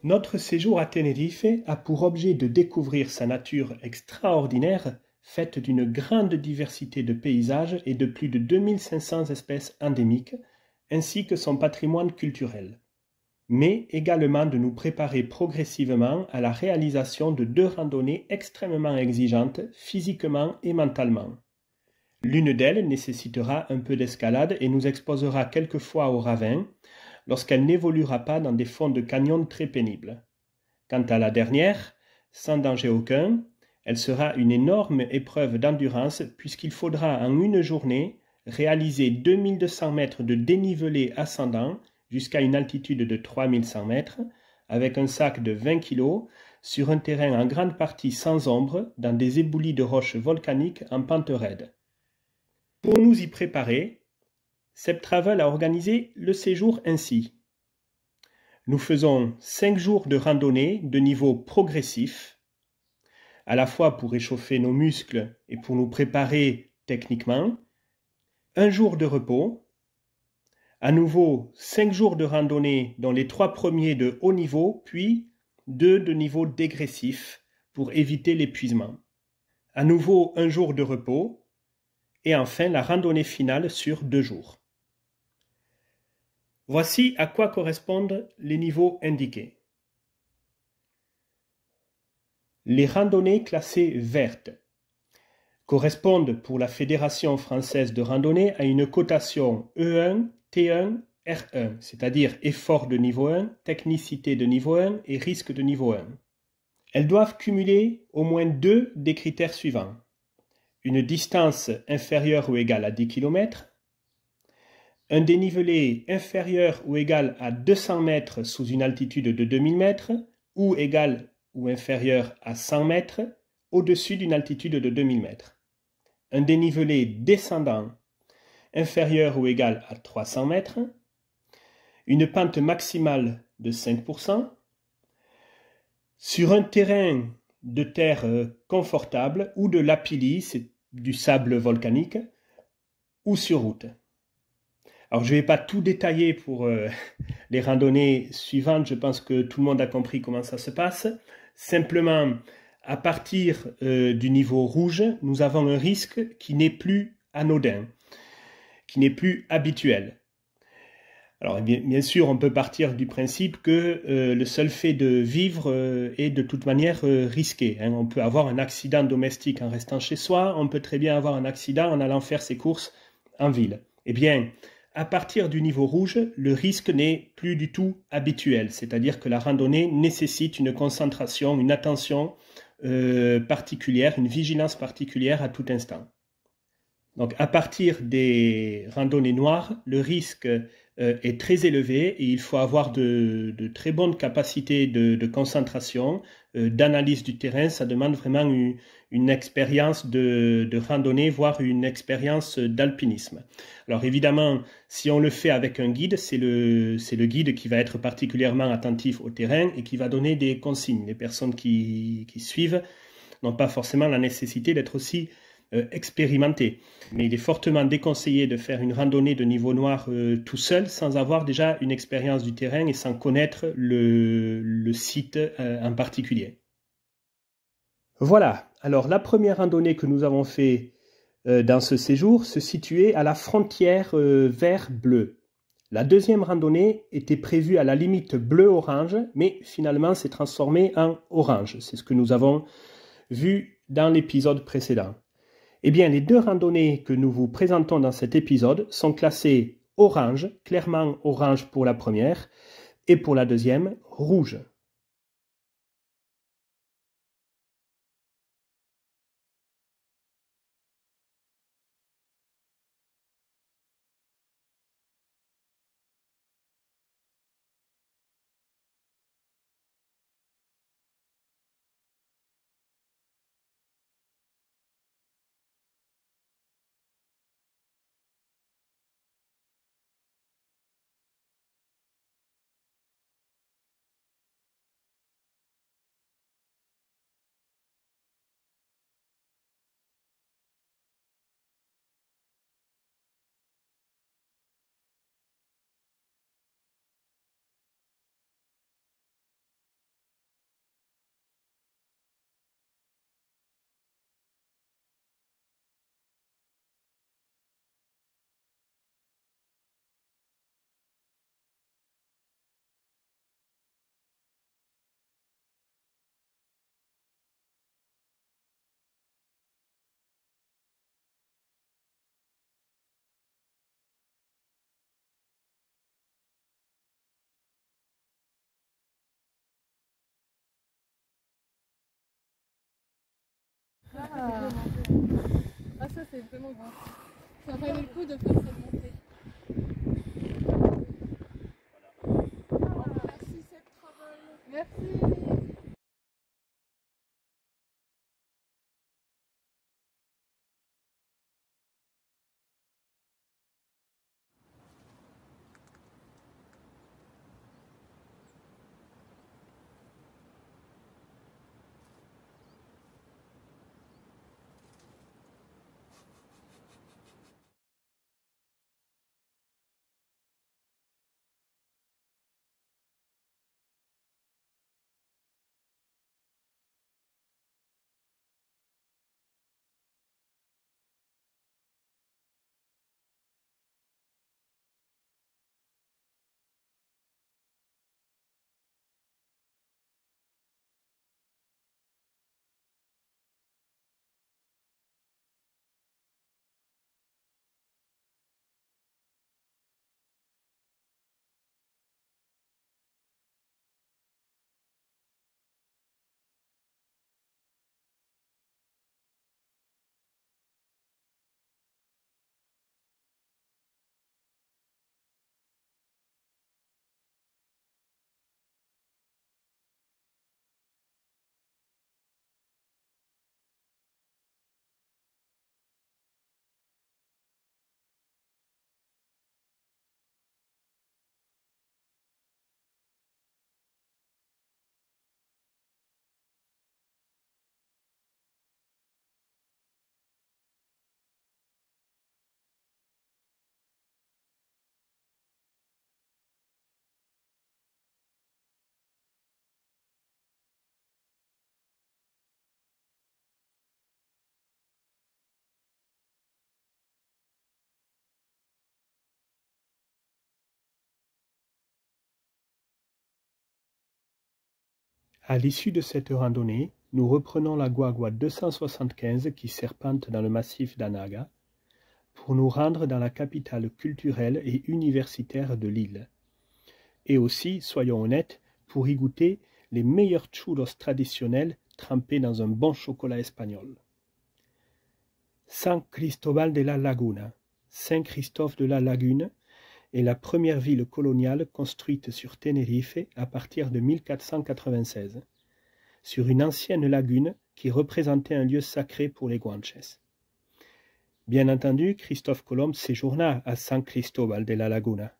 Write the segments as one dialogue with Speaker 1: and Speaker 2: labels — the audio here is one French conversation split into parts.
Speaker 1: Notre séjour à Tenerife a pour objet de découvrir sa nature extraordinaire, faite d'une grande diversité de paysages et de plus de 2500 espèces endémiques, ainsi que son patrimoine culturel, mais également de nous préparer progressivement à la réalisation de 2 randonnées extrêmement exigeantes physiquement et mentalement. L'une d'elles nécessitera un peu d'escalade et nous exposera quelquefois aux ravins, lorsqu'elle n'évoluera pas dans des fonds de canyon très pénibles. Quant à la dernière, sans danger aucun, elle sera une énorme épreuve d'endurance puisqu'il faudra en une journée réaliser 2200 mètres de dénivelé ascendant jusqu'à une altitude de 3100 mètres avec un sac de 20 kg sur un terrain en grande partie sans ombre dans des éboulis de roches volcaniques en pente raide. Pour nous y préparer, Seb Travel a organisé le séjour ainsi. Nous faisons 5 jours de randonnée de niveau progressif, à la fois pour réchauffer nos muscles et pour nous préparer techniquement, 1 jour de repos, à nouveau 5 jours de randonnée dont les 3 premiers de haut niveau, puis 2 de niveau dégressif pour éviter l'épuisement. À nouveau 1 jour de repos, et enfin la randonnée finale sur 2 jours. Voici à quoi correspondent les niveaux indiqués. Les randonnées classées vertes correspondent pour la Fédération française de randonnée à une cotation E1, T1, R1, c'est-à-dire effort de niveau 1, technicité de niveau 1 et risque de niveau 1. Elles doivent cumuler au moins 2 des critères suivants. Une distance inférieure ou égale à 10 km, un dénivelé inférieur ou égal à 200 mètres sous une altitude de 2000 mètres ou égal ou inférieur à 100 mètres au-dessus d'une altitude de 2000 mètres. Un dénivelé descendant inférieur ou égal à 300 mètres, une pente maximale de 5%, sur un terrain de terre confortable ou de lapilli, c'est du sable volcanique, ou sur route. Alors je ne vais pas tout détailler pour les randonnées suivantes, je pense que tout le monde a compris comment ça se passe. Simplement, à partir du niveau rouge, nous avons un risque qui n'est plus anodin, qui n'est plus habituel. Alors bien sûr, on peut partir du principe que le seul fait de vivre est de toute manière risqué. Hein. On peut avoir un accident domestique en restant chez soi, on peut très bien avoir un accident en allant faire ses courses en ville. Eh bien, à partir du niveau rouge, le risque n'est plus du tout habituel, c'est-à-dire que la randonnée nécessite une concentration, une attention particulière, une vigilance particulière à tout instant. Donc à partir des randonnées noires, le risque est très élevé et il faut avoir de très bonnes capacités de concentration, d'analyse du terrain. Ça demande vraiment une expérience de randonnée, voire une expérience d'alpinisme. Alors évidemment, si on le fait avec un guide, c'est le guide qui va être particulièrement attentif au terrain et qui va donner des consignes. Les personnes qui suivent n'ont pas forcément la nécessité d'être aussi expérimenté. Mais il est fortement déconseillé de faire une randonnée de niveau noir tout seul sans avoir déjà une expérience du terrain et sans connaître le site en particulier. Voilà, alors la première randonnée que nous avons fait dans ce séjour se situait à la frontière vert-bleu. La deuxième randonnée était prévue à la limite bleu-orange, mais finalement s'est transformée en orange. C'est ce que nous avons vu dans l'épisode précédent. Eh bien, les 2 randonnées que nous vous présentons dans cet épisode sont classées orange, clairement orange pour la première, et pour la deuxième, rouge.
Speaker 2: Ah, ah ça c'est vraiment grand. Ça valait le coup de faire cette montée. Merci cette travail. Merci.
Speaker 1: À l'issue de cette randonnée, nous reprenons la Guagua 275 qui serpente dans le massif d'Anaga pour nous rendre dans la capitale culturelle et universitaire de l'île. Et aussi, soyons honnêtes, pour y goûter les meilleurs churros traditionnels trempés dans un bon chocolat espagnol. San Cristóbal de la Laguna, Saint-Christophe de la Lagune, est la première ville coloniale construite sur Tenerife à partir de 1496, sur une ancienne lagune qui représentait un lieu sacré pour les Guanches. Bien entendu, Christophe Colomb séjourna à San Cristóbal de la Laguna.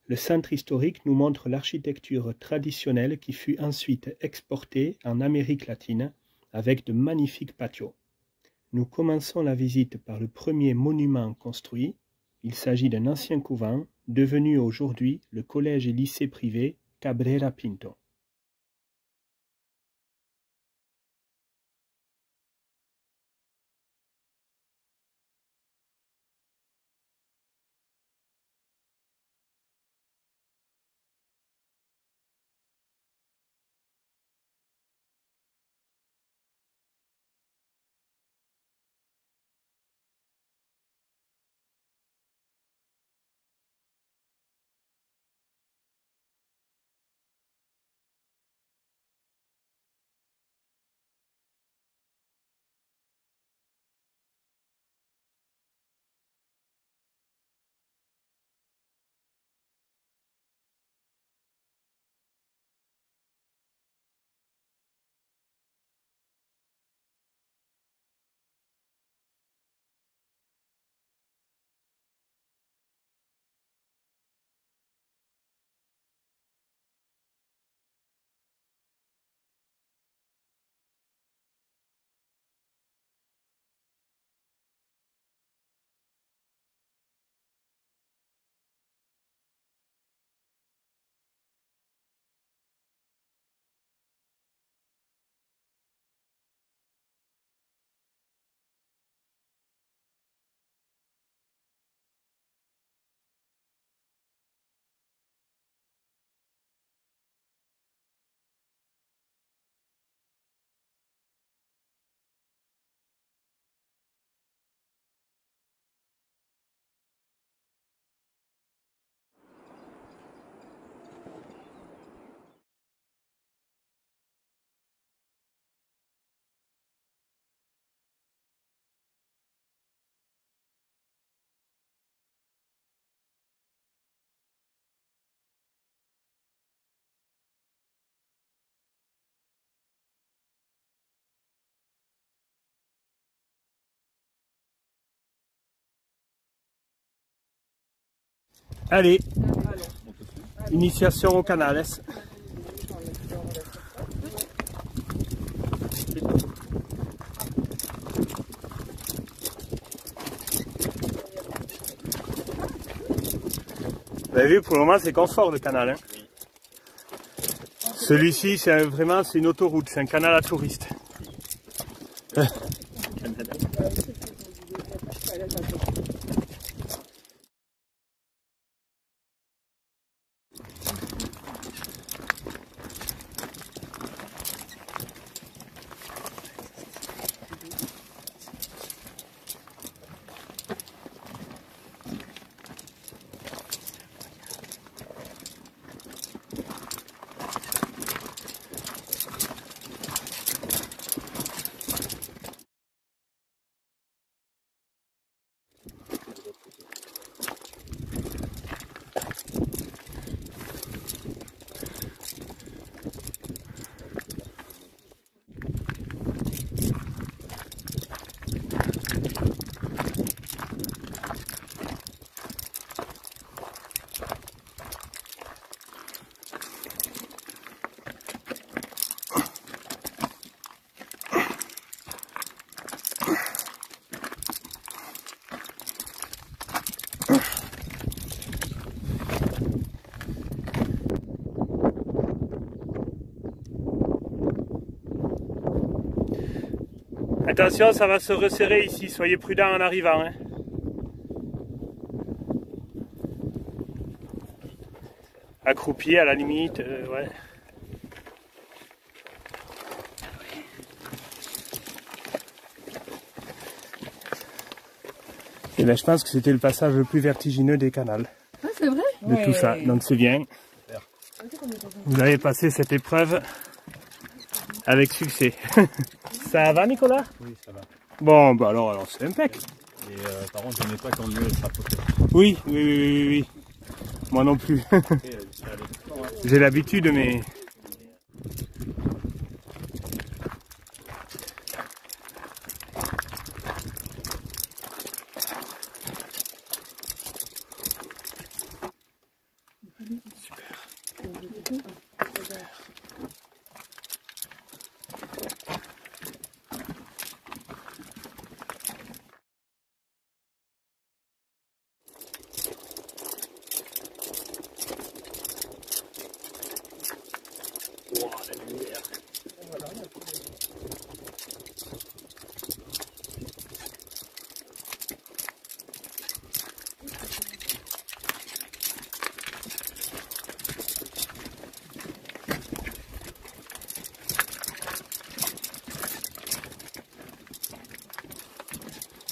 Speaker 1: Le centre historique nous montre l'architecture traditionnelle qui fut ensuite exportée en Amérique latine avec de magnifiques patios. Nous commençons la visite par le premier monument construit. Il s'agit d'un ancien couvent, devenu aujourd'hui le collège et lycée privé Cabrera Pinto. Allez, initiation au Canales. Vous avez vu, pour le moment, c'est confort le canal. Hein. Celui-ci, c'est vraiment une autoroute, c'est un canal à touristes. Attention, ça va se resserrer ici, soyez prudents en arrivant. Hein. Accroupi à la limite, ouais. Et là, je pense que c'était le passage le plus vertigineux des canals.
Speaker 2: Ah, c'est vrai?
Speaker 1: De tout ça, donc c'est bien. Vous avez passé cette épreuve avec succès. Ça va, Nicolas?
Speaker 3: Oui, ça va.
Speaker 1: Bon, bah alors c'est impec.
Speaker 3: Et par contre, je n'ai pas attendu le trapoteur.
Speaker 1: Oui. Moi non plus. J'ai l'habitude, mais...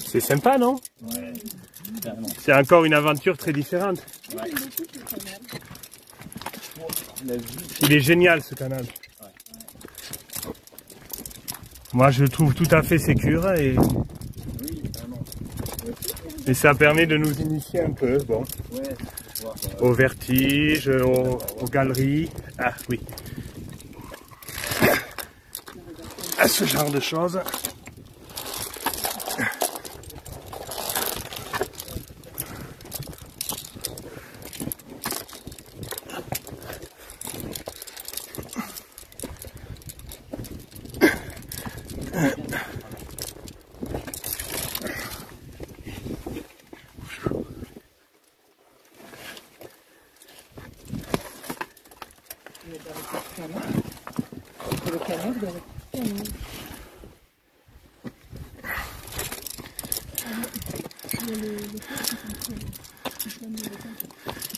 Speaker 1: C'est sympa, non?
Speaker 3: Ouais,
Speaker 1: c'est encore une aventure très différente.
Speaker 3: Ouais.
Speaker 1: Il est génial ce canal. Ouais. Moi je le trouve tout à fait sécure et ça permet de nous initier un peu bon, au vertige, aux galeries. Ah oui. À ce genre de choses.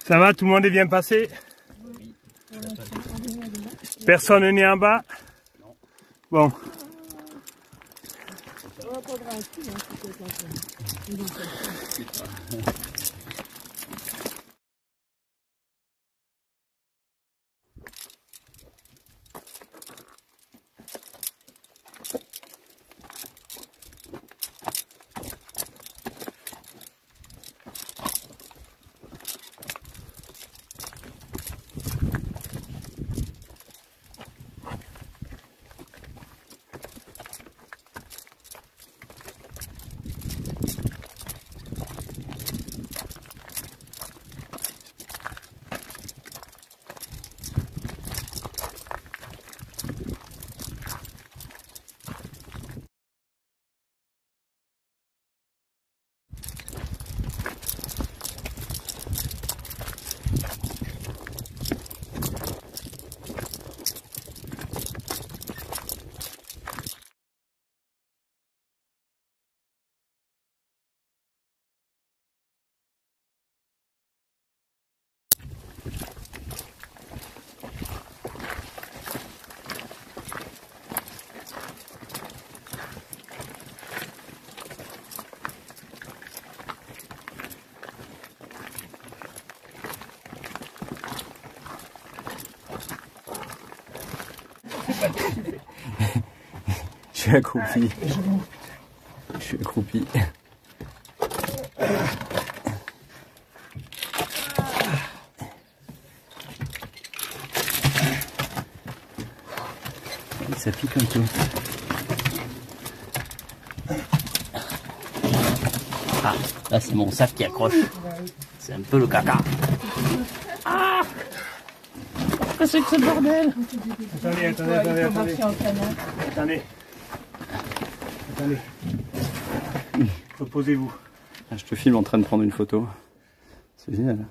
Speaker 1: Ça va, tout le monde est bien passé? Personne n'est en bas? Bon.
Speaker 3: Je suis accroupi. Je suis accroupi. Ça pique un peu. Ah, là c'est mon sac qui accroche. C'est un peu le caca. Ah, qu'est-ce que c'est que ce bordel?
Speaker 1: Attendez. Reposez-vous.
Speaker 3: Ah, je te filme en train de prendre une photo. C'est génial.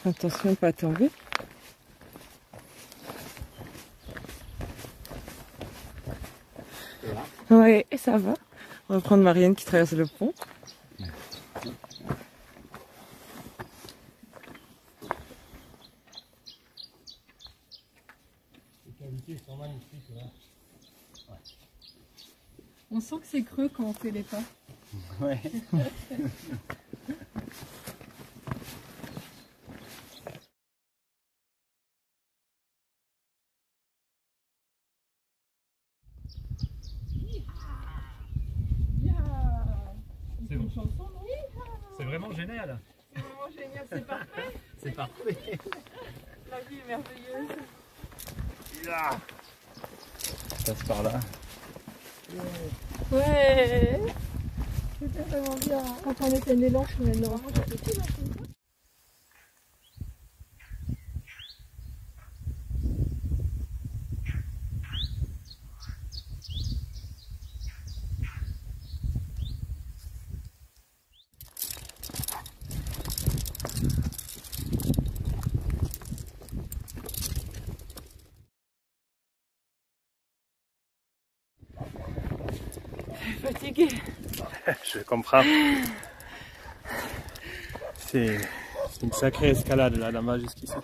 Speaker 4: Attention, pas tomber. Ouais, et ça va. On va prendre Marianne qui traverse le pont.
Speaker 2: On sent que c'est creux quand on fait les pas.
Speaker 3: Ouais.
Speaker 2: C'est une chanson, non?
Speaker 3: C'est vraiment génial.
Speaker 2: C'est vraiment génial, c'est parfait.
Speaker 3: C'est parfait.
Speaker 2: La vie est merveilleuse.
Speaker 3: Ça passe par là.
Speaker 2: Ouais. C'était vraiment bien. Quand on était nés lâches maintenant.
Speaker 4: Fatiguée.
Speaker 1: Je comprends. C'est une sacrée escalade là, là-bas jusqu'ici.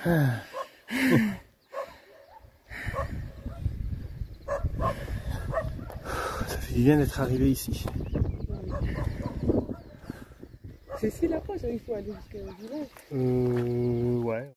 Speaker 1: Ça fait bien d'être arrivé ici.
Speaker 4: C'est ici la pause, il faut aller jusqu'au village.
Speaker 1: Ouais.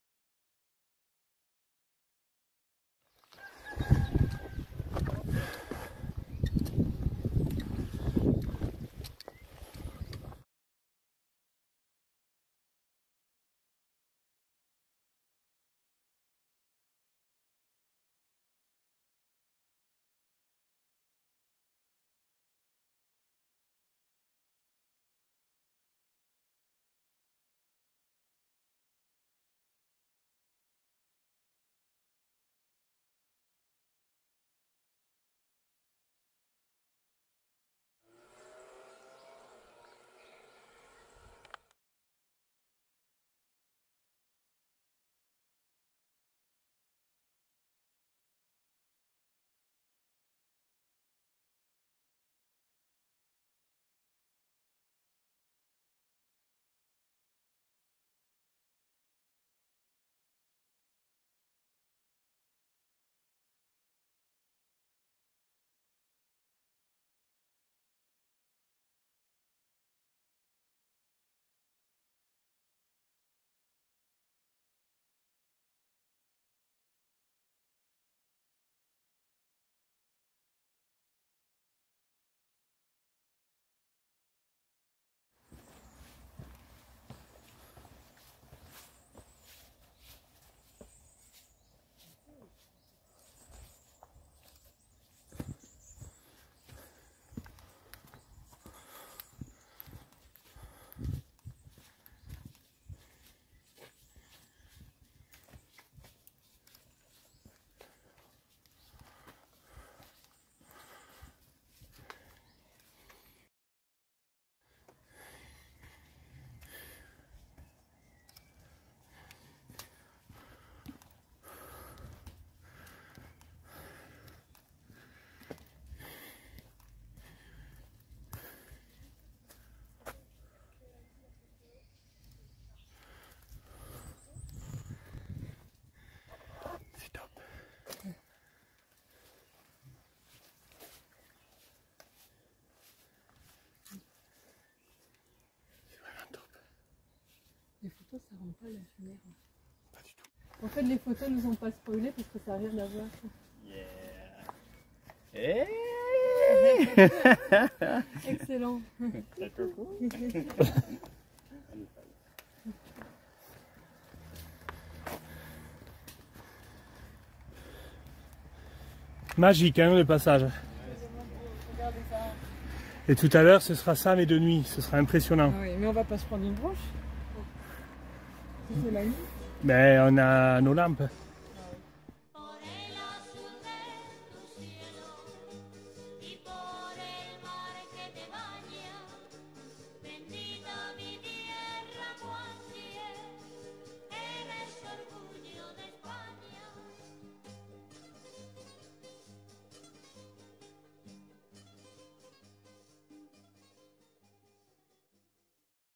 Speaker 2: pas la lumière. Pas du tout. En fait, les photos nous ont pas spoilé parce que ça n'a rien à voir. Excellent.
Speaker 1: Magique, hein, le passage. Et tout à l'heure, ce sera ça, mais de nuit. Ce sera impressionnant.
Speaker 4: Ah oui, mais on va pas se prendre une branche. C'est la nuit.
Speaker 1: Mais on a nos lampes.